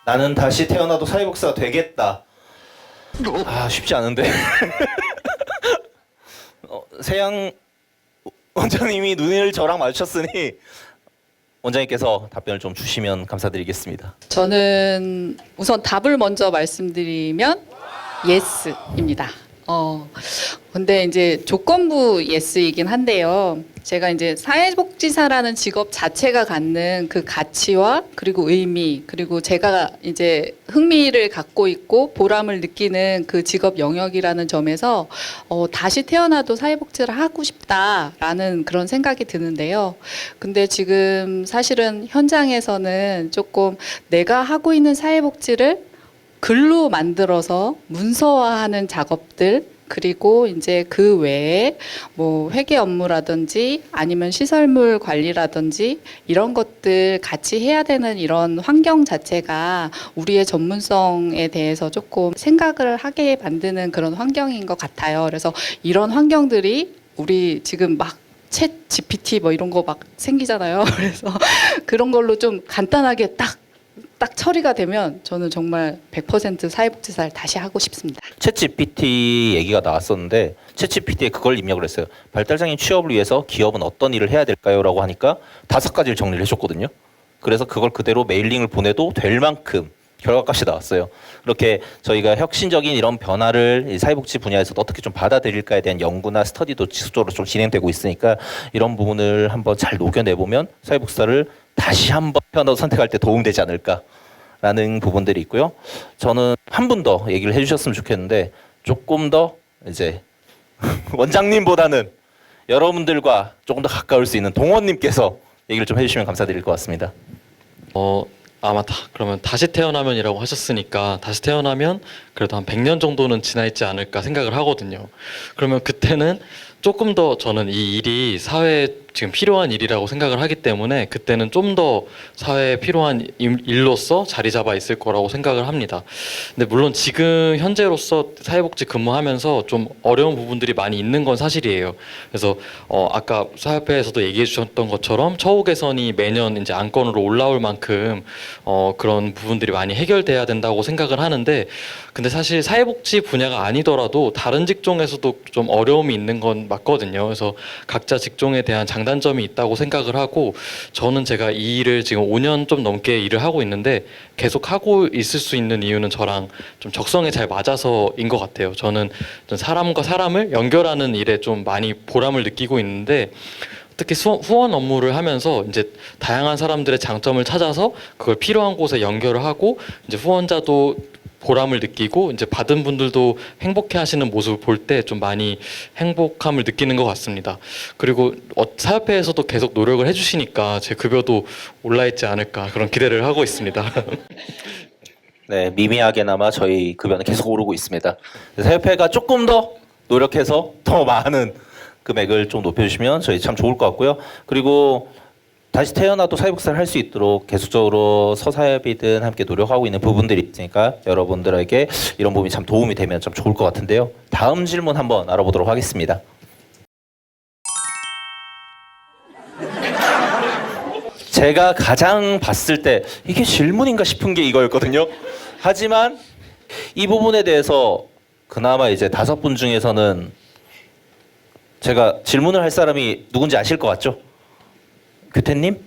나는 다시 태어나도 사회복지사가 되겠다. 아, 쉽지 않은데. 세양 원장님이 눈을 저랑 마주쳤으니 원장님께서 답변을 좀 주시면 감사드리겠습니다. 저는 우선 답을 먼저 말씀드리면 예스입니다. 근데 이제 조건부 예스이긴 한데요. 제가 이제 사회복지사라는 직업 자체가 갖는 그 가치와 그리고 의미, 그리고 제가 이제 흥미를 갖고 있고 보람을 느끼는 그 직업 영역이라는 점에서 다시 태어나도 사회복지를 하고 싶다라는 그런 생각이 드는데요. 근데 지금 사실은 현장에서는 조금 내가 하고 있는 사회복지를 글로 만들어서 문서화하는 작업들, 그리고 이제 그 외에 뭐 회계 업무라든지 아니면 시설물 관리라든지 이런 것들 같이 해야 되는 이런 환경 자체가 우리의 전문성에 대해서 조금 생각을 하게 만드는 그런 환경인 것 같아요. 그래서 이런 환경들이 우리 지금 막 챗 GPT 뭐 이런 거 막 생기잖아요. 그래서 그런 걸로 좀 간단하게 딱 처리가 되면 저는 정말 100% 사회복지사를 다시 하고 싶습니다. 챗GPT 얘기가 나왔었는데 챗GPT에 그걸 입력을 했어요. 발달장애인 취업을 위해서 기업은 어떤 일을 해야 될까요? 라고 하니까 5가지를 정리를 해줬거든요. 그래서 그걸 그대로 메일링을 보내도 될 만큼 결과값이 나왔어요. 이렇게 저희가 혁신적인 이런 변화를 사회복지 분야에서 어떻게 좀 받아들일까에 대한 연구나 스터디도 지속적으로 좀 진행되고 있으니까 이런 부분을 한번 잘 녹여내보면 사회복지사를 다시 한번 태어나서 선택할 때 도움되지 않을까라는 부분들이 있고요. 저는 한 분 더 얘기를 해주셨으면 좋겠는데 조금 더 이제 원장님보다는 여러분들과 조금 더 가까울 수 있는 동원님께서 얘기를 좀 해주시면 감사드릴 것 같습니다. 맞다. 그러면 다시 태어나면이라고 하셨으니까 다시 태어나면 그래도 한 100년 정도는 지나 있지 않을까 생각을 하거든요. 그러면 그때는 조금 더 저는 이 일이 사회에 지금 필요한 일이라고 생각을 하기 때문에 그때는 좀 더 사회에 필요한 일로서 자리 잡아 있을 거라고 생각을 합니다. 근데 물론 지금 현재로서 사회복지 근무하면서 좀 어려운 부분들이 많이 있는 건 사실이에요. 그래서 아까 사협회에서도 얘기해 주셨던 것처럼 처우 개선이 매년 이제 안건으로 올라올 만큼 그런 부분들이 많이 해결돼야 된다고 생각을 하는데, 근데 사실 사회복지 분야가 아니더라도 다른 직종에서도 좀 어려움이 있는 건 맞거든요. 그래서 각자 직종에 대한 장단점이 있다고 생각을 하고, 저는 제가 이 일을 지금 5년 좀 넘게 일을 하고 있는데 계속 하고 있을 수 있는 이유는 저랑 좀 적성에 잘 맞아서인 것 같아요. 저는 사람과 사람을 연결하는 일에 좀 많이 보람을 느끼고 있는데, 특히 후원 업무를 하면서 이제 다양한 사람들의 장점을 찾아서 그걸 필요한 곳에 연결을 하고 이제 후원자도 보람을 느끼고 이제 받은 분들도 행복해 하시는 모습을 볼 때 좀 많이 행복함을 느끼는 것 같습니다. 그리고 사협회에서도 계속 노력을 해주시니까 제 급여도 올라있지 않을까 그런 기대를 하고 있습니다. 네, 미미하게나마 저희 급여는 계속 오르고 있습니다. 사협회가 조금 더 노력해서 더 많은 금액을 좀 높여주시면 저희 참 좋을 것 같고요. 그리고 다시 태어나도 사회복지사를 할 수 있도록 계속적으로 서사협이든 함께 노력하고 있는 부분들이 있으니까 여러분들에게 이런 부분이 참 도움이 되면 참 좋을 것 같은데요. 다음 질문 한번 알아보도록 하겠습니다. 제가 가장 봤을 때 이게 질문인가 싶은 게 이거였거든요. 하지만 이 부분에 대해서 그나마 이제 5분 중에서는 제가 질문을 할 사람이 누군지 아실 것 같죠? 규태님?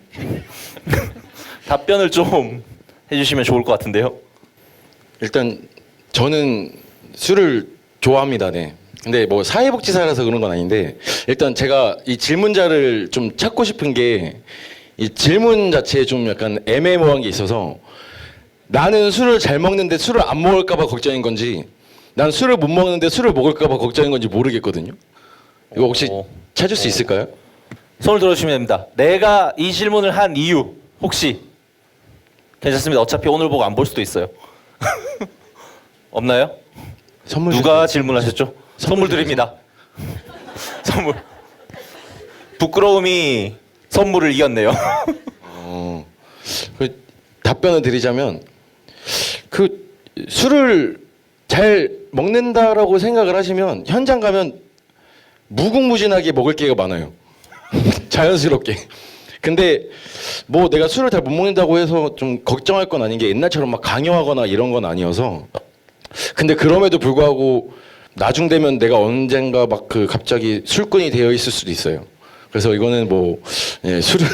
답변을 좀 해주시면 좋을 것 같은데요. 일단 저는 술을 좋아합니다. 네. 근데 뭐 사회복지사라서 그런 건 아닌데, 일단 제가 이 질문자를 좀 찾고 싶은 게, 이 질문 자체에 좀 약간 애매모호한 게 있어서 나는 술을 잘 먹는데 술을 안 먹을까봐 걱정인 건지 난 술을 못 먹는데 술을 먹을까봐 걱정인 건지 모르겠거든요. 이거 혹시 찾을 수 있을까요? 손을 들어주시면 됩니다. 내가 이 질문을 한 이유 혹시 괜찮습니다. 어차피 오늘 보고 안 볼 수도 있어요. 없나요? 선물 누가 질문하셨죠? 선물 드립니다. 선물. 부끄러움이 선물을 이겼네요. 그 답변을 드리자면 그 술을 잘 먹는다라고 생각을 하시면 현장 가면 무궁무진하게 먹을 게가 많아요. 자연스럽게. 근데 뭐 내가 술을 잘 못 먹는다고 해서 좀 걱정할 건 아닌 게 옛날처럼 막 강요하거나 이런 건 아니어서 근데 그럼에도 불구하고 나중 되면 내가 언젠가 막 그 갑자기 술꾼이 되어 있을 수도 있어요. 그래서 이거는 뭐 술을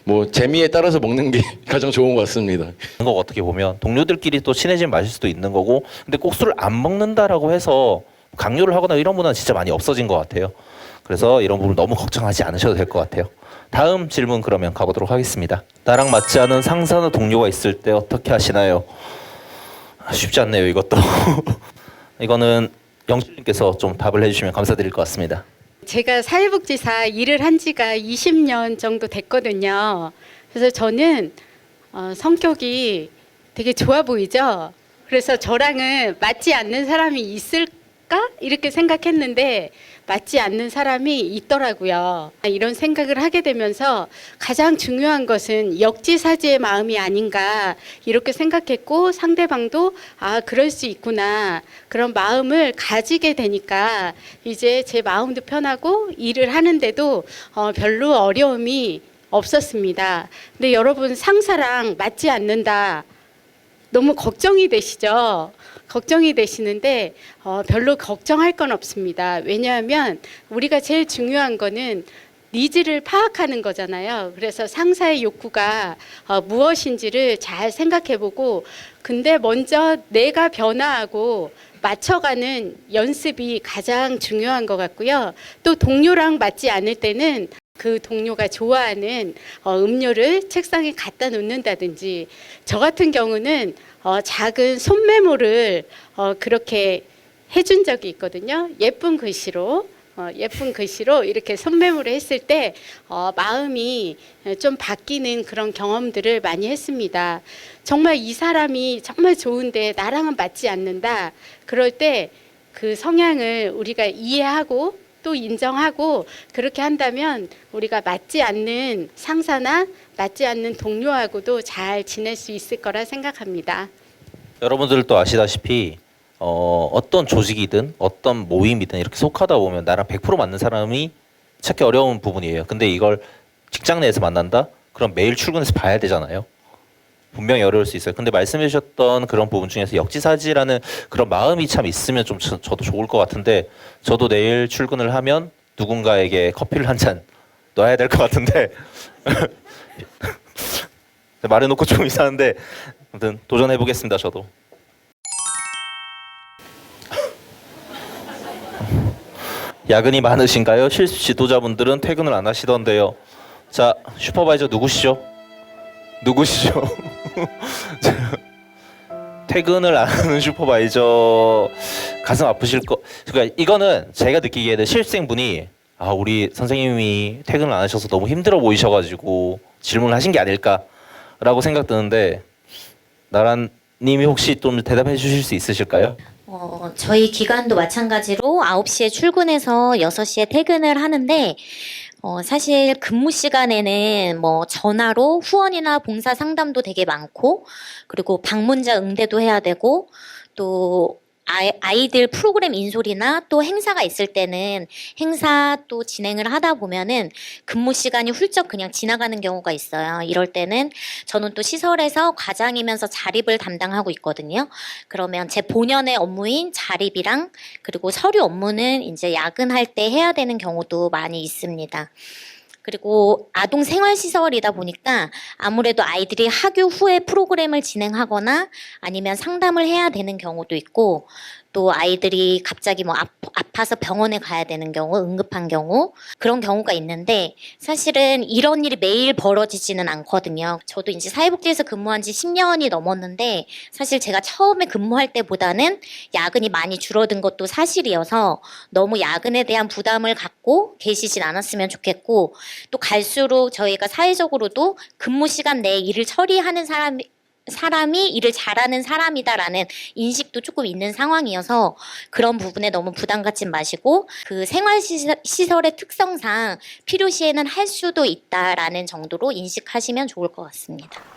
뭐 재미에 따라서 먹는 게 가장 좋은 것 같습니다. 거 어떻게 보면 동료들끼리 또 친해지면 마실 수도 있는 거고 근데 꼭 술을 안 먹는다라고 해서 강요를 하거나 이런 문화는 진짜 많이 없어진 것 같아요. 그래서 이런 부분 너무 걱정하지 않으셔도 될 것 같아요. 다음 질문 그러면 가보도록 하겠습니다. 나랑 맞지 않은 상사나 동료가 있을 때 어떻게 하시나요? 쉽지 않네요 이것도. 이거는 영실님께서 좀 답을 해주시면 감사드릴 것 같습니다. 제가 사회복지사 일을 한 지가 20년 정도 됐거든요. 그래서 저는 성격이 되게 좋아 보이죠. 그래서 저랑은 맞지 않는 사람이 있을까? 이렇게 생각했는데 맞지 않는 사람이 있더라고요. 이런 생각을 하게 되면서 가장 중요한 것은 역지사지의 마음이 아닌가 이렇게 생각했고 상대방도 아 그럴 수 있구나 그런 마음을 가지게 되니까 이제 제 마음도 편하고 일을 하는데도 별로 어려움이 없었습니다. 근데 여러분 상사랑 맞지 않는다 너무 걱정이 되시죠? 걱정이 되시는데 별로 걱정할 건 없습니다. 왜냐하면 우리가 제일 중요한 거는 니즈를 파악하는 거잖아요. 그래서 상사의 욕구가 무엇인지를 잘 생각해보고 근데 먼저 내가 변화하고 맞춰가는 연습이 가장 중요한 것 같고요. 또 동료랑 맞지 않을 때는 그 동료가 좋아하는 음료를 책상에 갖다 놓는다든지 저 같은 경우는 작은 손메모를 그렇게 해준 적이 있거든요. 예쁜 글씨로 이렇게 손메모를 했을 때 마음이 좀 바뀌는 그런 경험들을 많이 했습니다. 정말 이 사람이 정말 좋은데 나랑은 맞지 않는다. 그럴 때 그 성향을 우리가 이해하고 또 인정하고 그렇게 한다면 우리가 맞지 않는 상사나 맞지 않는 동료하고도 잘 지낼 수 있을 거라 생각합니다. 여러분들도 아시다시피 어떤 조직이든 어떤 모임이든 이렇게 속하다 보면 나랑 100% 맞는 사람이 찾기 어려운 부분이에요. 근데 이걸 직장 내에서 만난다? 그럼 매일 출근해서 봐야 되잖아요. 분명히 어려울 수 있어요. 근데 말씀해 주셨던 그런 부분 중에서 역지사지라는 그런 마음이 참 있으면 좀 저도 좋을 것 같은데 저도 내일 출근을 하면 누군가에게 커피를 한 잔 놔야 될 것 같은데 말해놓고 좀 이상한데 아무튼 도전해 보겠습니다. 저도. 야근이 많으신가요? 실습 지도자분들은 퇴근을 안 하시던데요. 자, 슈퍼바이저 누구시죠? 퇴근을 안 하는 슈퍼바이저 가슴 아프실 거. 그러니까 이거는 제가 느끼기에는 실습생분이 우리 선생님이 퇴근을 안 하셔서 너무 힘들어 보이셔가지고 질문을 하신 게 아닐까라고 생각 드는데 나란님이 혹시 좀 대답해 주실 수 있으실까요? 저희 기관도 마찬가지로 9시에 출근해서 6시에 퇴근을 하는데 사실 근무 시간에는 뭐 전화로 후원이나 봉사 상담도 되게 많고 그리고 방문자 응대도 해야 되고 또 아이들 프로그램 인솔이나 또 행사가 있을 때는 행사 또 진행을 하다 보면은 근무 시간이 훌쩍 그냥 지나가는 경우가 있어요. 이럴 때는 저는 또 시설에서 과장이면서 자립을 담당하고 있거든요. 그러면 제 본연의 업무인 자립이랑 그리고 서류 업무는 이제 야근할 때 해야 되는 경우도 많이 있습니다. 그리고 아동 생활시설이다 보니까 아무래도 아이들이 학교 후에 프로그램을 진행하거나 아니면 상담을 해야 되는 경우도 있고 또 아이들이 갑자기 뭐 아파서 병원에 가야 되는 경우, 응급한 경우 그런 경우가 있는데 사실은 이런 일이 매일 벌어지지는 않거든요. 저도 이제 사회복지에서 근무한 지 10년이 넘었는데 사실 제가 처음에 근무할 때보다는 야근이 많이 줄어든 것도 사실이어서 너무 야근에 대한 부담을 갖고 계시진 않았으면 좋겠고 또 갈수록 저희가 사회적으로도 근무 시간 내에 일을 처리하는 사람이 일을 잘하는 사람이다라는 인식도 조금 있는 상황이어서 그런 부분에 너무 부담 갖지 마시고 그 생활시설의 특성상 필요시에는 할 수도 있다라는 정도로 인식하시면 좋을 것 같습니다.